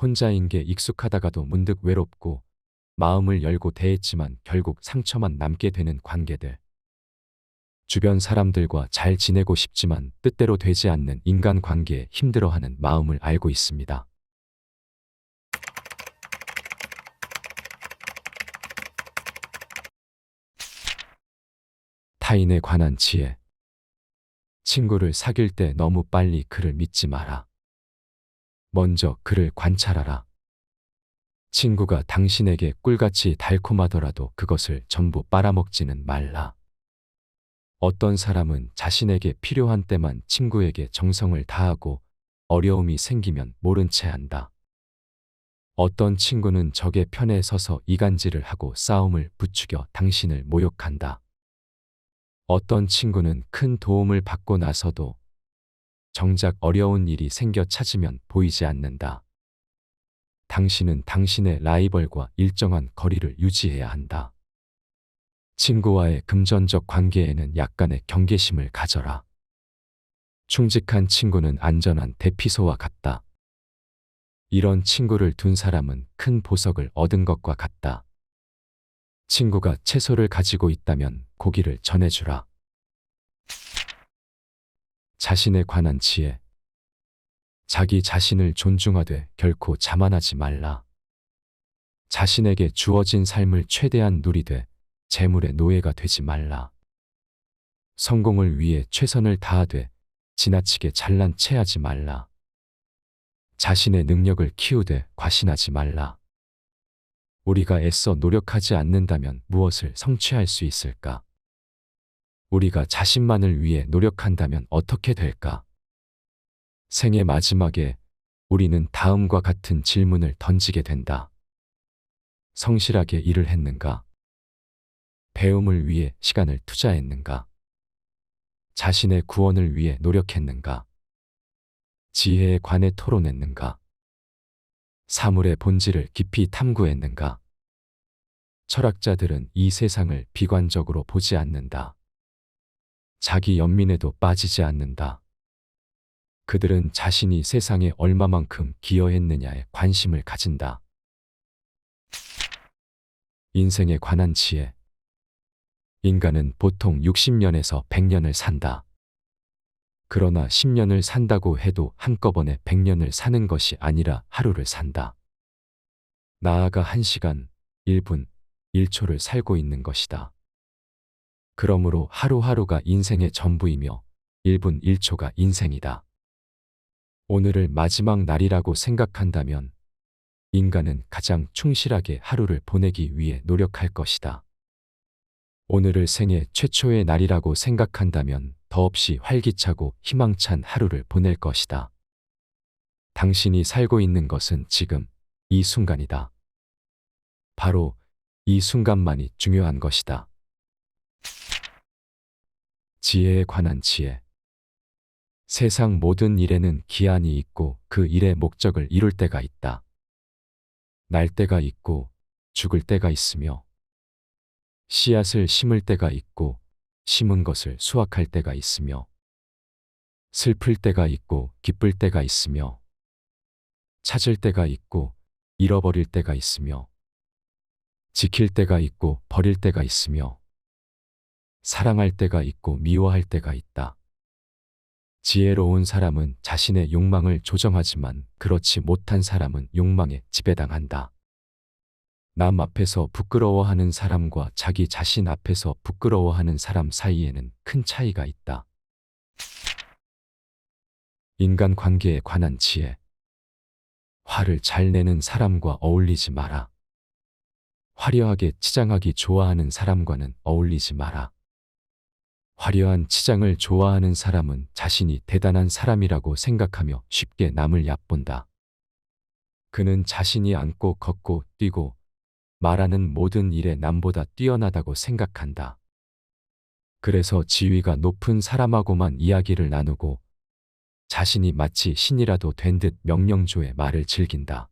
혼자인 게 익숙하다가도 문득 외롭고 마음을 열고 대했지만 결국 상처만 남게 되는 관계들. 주변 사람들과 잘 지내고 싶지만 뜻대로 되지 않는 인간관계에 힘들어하는 마음을 알고 있습니다. 타인에 관한 지혜. 친구를 사귈 때 너무 빨리 그를 믿지 마라. 먼저 그를 관찰하라. 친구가 당신에게 꿀같이 달콤하더라도 그것을 전부 빨아먹지는 말라. 어떤 사람은 자신에게 필요한 때만 친구에게 정성을 다하고 어려움이 생기면 모른 채 한다. 어떤 친구는 적의 편에 서서 이간질을 하고 싸움을 부추겨 당신을 모욕한다. 어떤 친구는 큰 도움을 받고 나서도 정작 어려운 일이 생겨 찾으면 보이지 않는다. 당신은 당신의 라이벌과 일정한 거리를 유지해야 한다. 친구와의 금전적 관계에는 약간의 경계심을 가져라. 충직한 친구는 안전한 대피소와 같다. 이런 친구를 둔 사람은 큰 보석을 얻은 것과 같다. 친구가 채소를 가지고 있다면 고기를 전해주라. 자신에 관한 지혜. 자기 자신을 존중하되 결코 자만하지 말라. 자신에게 주어진 삶을 최대한 누리되 재물의 노예가 되지 말라. 성공을 위해 최선을 다하되 지나치게 잘난 체하지 말라. 자신의 능력을 키우되 과신하지 말라. 우리가 애써 노력하지 않는다면 무엇을 성취할 수 있을까? 우리가 자신만을 위해 노력한다면 어떻게 될까? 생의 마지막에 우리는 다음과 같은 질문을 던지게 된다. 성실하게 일을 했는가? 배움을 위해 시간을 투자했는가? 자신의 구원을 위해 노력했는가? 지혜에 관해 토론했는가? 사물의 본질을 깊이 탐구했는가? 철학자들은 이 세상을 비관적으로 보지 않는다. 자기 연민에도 빠지지 않는다. 그들은 자신이 세상에 얼마만큼 기여했느냐에 관심을 가진다. 인생에 관한 지혜. 인간은 보통 60년에서 100년을 산다. 그러나 10년을 산다고 해도 한꺼번에 100년을 사는 것이 아니라 하루를 산다. 나아가 1시간, 1분, 1초를 살고 있는 것이다. 그러므로 하루하루가 인생의 전부이며 1분 1초가 인생이다. 오늘을 마지막 날이라고 생각한다면 인간은 가장 충실하게 하루를 보내기 위해 노력할 것이다. 오늘을 생애 최초의 날이라고 생각한다면 더없이 활기차고 희망찬 하루를 보낼 것이다. 당신이 살고 있는 것은 지금 이 순간이다. 바로 이 순간만이 중요한 것이다. 지혜에 관한 지혜. 세상 모든 일에는 기한이 있고 그 일의 목적을 이룰 때가 있다. 날 때가 있고 죽을 때가 있으며 씨앗을 심을 때가 있고 심은 것을 수확할 때가 있으며 슬플 때가 있고 기쁠 때가 있으며 찾을 때가 있고 잃어버릴 때가 있으며 지킬 때가 있고 버릴 때가 있으며 사랑할 때가 있고 미워할 때가 있다. 지혜로운 사람은 자신의 욕망을 조정하지만 그렇지 못한 사람은 욕망에 지배당한다. 남 앞에서 부끄러워하는 사람과 자기 자신 앞에서 부끄러워하는 사람 사이에는 큰 차이가 있다. 인간관계에 관한 지혜. 화를 잘 내는 사람과 어울리지 마라. 화려하게 치장하기 좋아하는 사람과는 어울리지 마라. 화려한 치장을 좋아하는 사람은 자신이 대단한 사람이라고 생각하며 쉽게 남을 얕본다. 그는 자신이 앉고 걷고 뛰고 말하는 모든 일에 남보다 뛰어나다고 생각한다. 그래서 지위가 높은 사람하고만 이야기를 나누고 자신이 마치 신이라도 된 듯 명령조의 말을 즐긴다.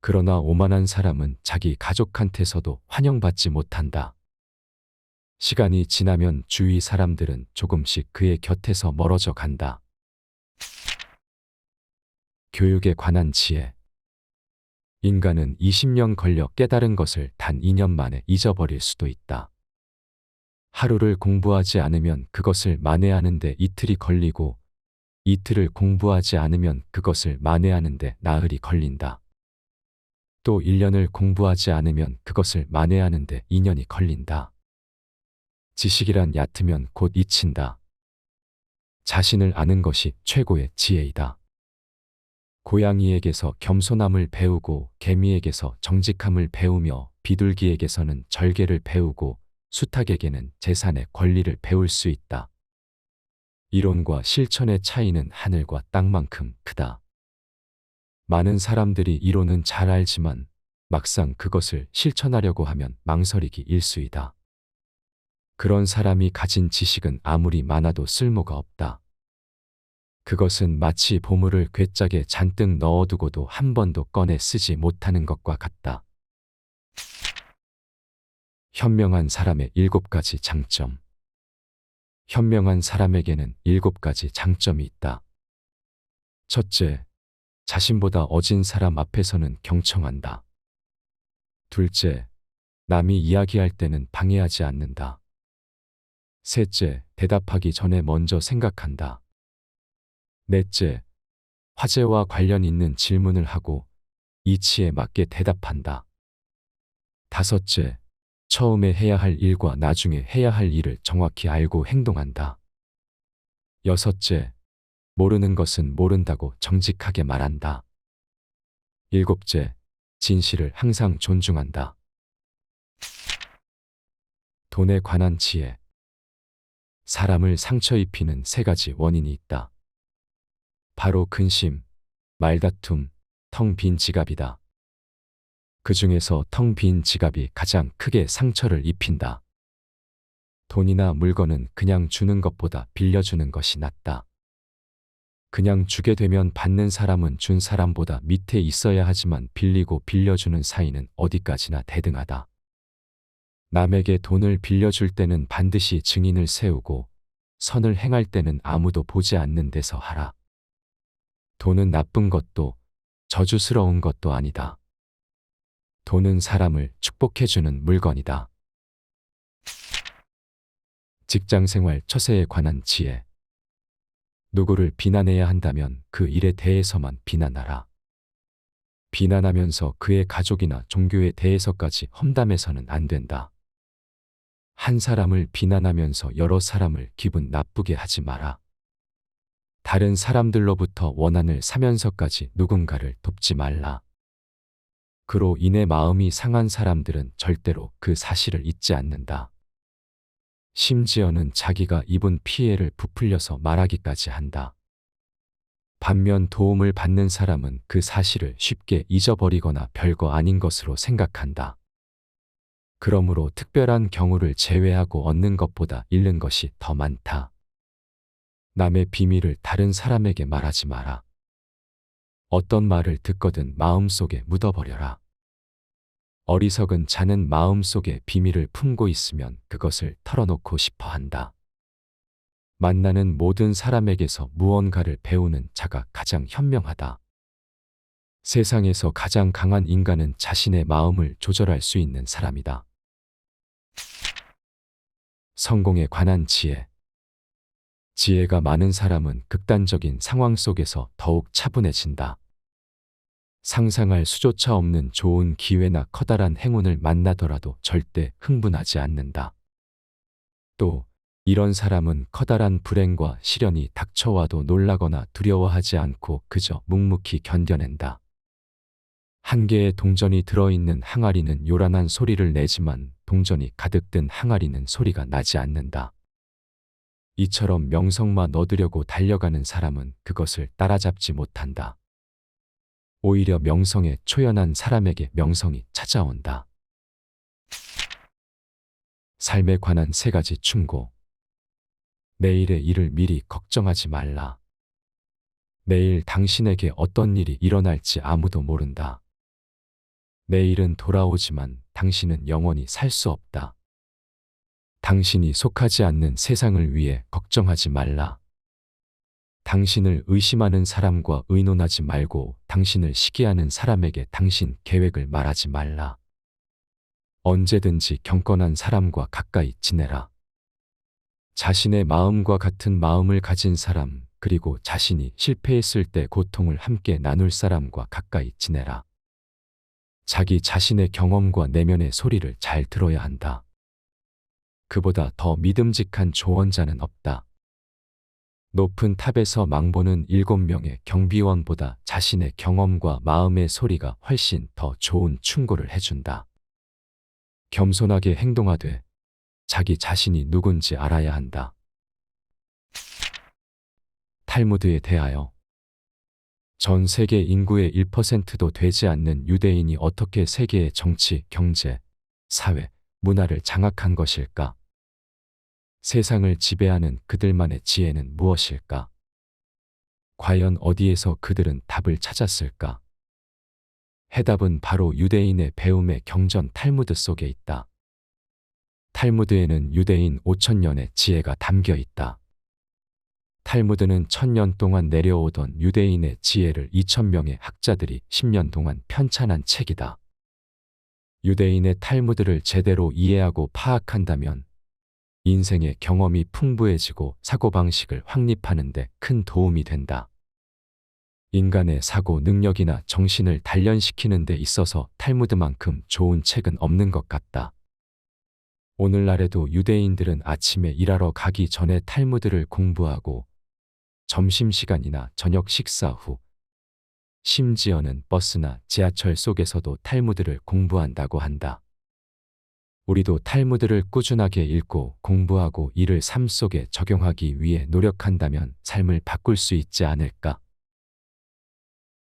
그러나 오만한 사람은 자기 가족한테서도 환영받지 못한다. 시간이 지나면 주위 사람들은 조금씩 그의 곁에서 멀어져 간다. 교육에 관한 지혜. 인간은 20년 걸려 깨달은 것을 단 2년 만에 잊어버릴 수도 있다. 하루를 공부하지 않으면 그것을 만회하는데 이틀이 걸리고 이틀을 공부하지 않으면 그것을 만회하는데 나흘이 걸린다. 또 1년을 공부하지 않으면 그것을 만회하는데 2년이 걸린다. 지식이란 얕으면 곧 잊힌다. 자신을 아는 것이 최고의 지혜이다. 고양이에게서 겸손함을 배우고 개미에게서 정직함을 배우며 비둘기에게서는 절개를 배우고 수탉에게는 재산의 권리를 배울 수 있다. 이론과 실천의 차이는 하늘과 땅만큼 크다. 많은 사람들이 이론은 잘 알지만 막상 그것을 실천하려고 하면 망설이기 일쑤이다. 그런 사람이 가진 지식은 아무리 많아도 쓸모가 없다. 그것은 마치 보물을 괴짝에 잔뜩 넣어두고도 한 번도 꺼내 쓰지 못하는 것과 같다. 현명한 사람의 7가지 장점. 현명한 사람에게는 7가지 장점이 있다. 첫째, 자신보다 어진 사람 앞에서는 경청한다. 둘째, 남이 이야기할 때는 방해하지 않는다. 셋째, 대답하기 전에 먼저 생각한다. 넷째, 화제와 관련 있는 질문을 하고 이치에 맞게 대답한다. 다섯째, 처음에 해야 할 일과 나중에 해야 할 일을 정확히 알고 행동한다. 여섯째, 모르는 것은 모른다고 정직하게 말한다. 일곱째, 진실을 항상 존중한다. 돈에 관한 지혜. 사람을 상처 입히는 3가지 원인이 있다. 바로 근심, 말다툼, 텅 빈 지갑이다. 그 중에서 텅 빈 지갑이 가장 크게 상처를 입힌다. 돈이나 물건은 그냥 주는 것보다 빌려주는 것이 낫다. 그냥 주게 되면 받는 사람은 준 사람보다 밑에 있어야 하지만 빌리고 빌려주는 사이는 어디까지나 대등하다. 남에게 돈을 빌려줄 때는 반드시 증인을 세우고 선을 행할 때는 아무도 보지 않는 데서 하라. 돈은 나쁜 것도 저주스러운 것도 아니다. 돈은 사람을 축복해주는 물건이다. 직장생활 처세에 관한 지혜. 누구를 비난해야 한다면 그 일에 대해서만 비난하라. 비난하면서 그의 가족이나 종교에 대해서까지 험담해서는 안 된다. 한 사람을 비난하면서 여러 사람을 기분 나쁘게 하지 마라. 다른 사람들로부터 원한을 사면서까지 누군가를 돕지 말라. 그로 인해 마음이 상한 사람들은 절대로 그 사실을 잊지 않는다. 심지어는 자기가 입은 피해를 부풀려서 말하기까지 한다. 반면 도움을 받는 사람은 그 사실을 쉽게 잊어버리거나 별거 아닌 것으로 생각한다. 그러므로 특별한 경우를 제외하고 얻는 것보다 잃는 것이 더 많다. 남의 비밀을 다른 사람에게 말하지 마라. 어떤 말을 듣거든 마음속에 묻어버려라. 어리석은 자는 마음속에 비밀을 품고 있으면 그것을 털어놓고 싶어 한다. 만나는 모든 사람에게서 무언가를 배우는 자가 가장 현명하다. 세상에서 가장 강한 인간은 자신의 마음을 조절할 수 있는 사람이다. 성공에 관한 지혜. 지혜가 많은 사람은 극단적인 상황 속에서 더욱 차분해진다. 상상할 수조차 없는 좋은 기회나 커다란 행운을 만나더라도 절대 흥분하지 않는다. 또 이런 사람은 커다란 불행과 시련이 닥쳐와도 놀라거나 두려워하지 않고 그저 묵묵히 견뎌낸다. 한 개의 동전이 들어있는 항아리는 요란한 소리를 내지만 동전이 가득 든 항아리는 소리가 나지 않는다. 이처럼 명성만 얻으려고 달려가는 사람은 그것을 따라잡지 못한다. 오히려 명성에 초연한 사람에게 명성이 찾아온다. 삶에 관한 3가지 충고. 내일의 일을 미리 걱정하지 말라. 내일 당신에게 어떤 일이 일어날지 아무도 모른다. 내일은 돌아오지만 당신은 영원히 살 수 없다. 당신이 속하지 않는 세상을 위해 걱정하지 말라. 당신을 의심하는 사람과 의논하지 말고 당신을 시기하는 사람에게 당신 계획을 말하지 말라. 언제든지 경건한 사람과 가까이 지내라. 자신의 마음과 같은 마음을 가진 사람, 그리고 자신이 실패했을 때 고통을 함께 나눌 사람과 가까이 지내라. 자기 자신의 경험과 내면의 소리를 잘 들어야 한다. 그보다 더 믿음직한 조언자는 없다. 높은 탑에서 망보는 7명의 경비원보다 자신의 경험과 마음의 소리가 훨씬 더 좋은 충고를 해준다. 겸손하게 행동하되 자기 자신이 누군지 알아야 한다. 탈무드에 대하여 전 세계 인구의 1%도 되지 않는 유대인이 어떻게 세계의 정치, 경제, 사회, 문화를 장악한 것일까? 세상을 지배하는 그들만의 지혜는 무엇일까? 과연 어디에서 그들은 답을 찾았을까? 해답은 바로 유대인의 배움의 경전 탈무드 속에 있다. 탈무드에는 유대인 5,000년의 지혜가 담겨 있다. 탈무드는 1,000년 동안 내려오던 유대인의 지혜를 2,000명의 학자들이 10년 동안 편찬한 책이다. 유대인의 탈무드를 제대로 이해하고 파악한다면 인생의 경험이 풍부해지고 사고방식을 확립하는 데 큰 도움이 된다. 인간의 사고 능력이나 정신을 단련시키는 데 있어서 탈무드만큼 좋은 책은 없는 것 같다. 오늘날에도 유대인들은 아침에 일하러 가기 전에 탈무드를 공부하고 점심시간이나 저녁 식사 후, 심지어는 버스나 지하철 속에서도 탈무드를 공부한다고 한다. 우리도 탈무드를 꾸준하게 읽고 공부하고 이를 삶 속에 적용하기 위해 노력한다면 삶을 바꿀 수 있지 않을까?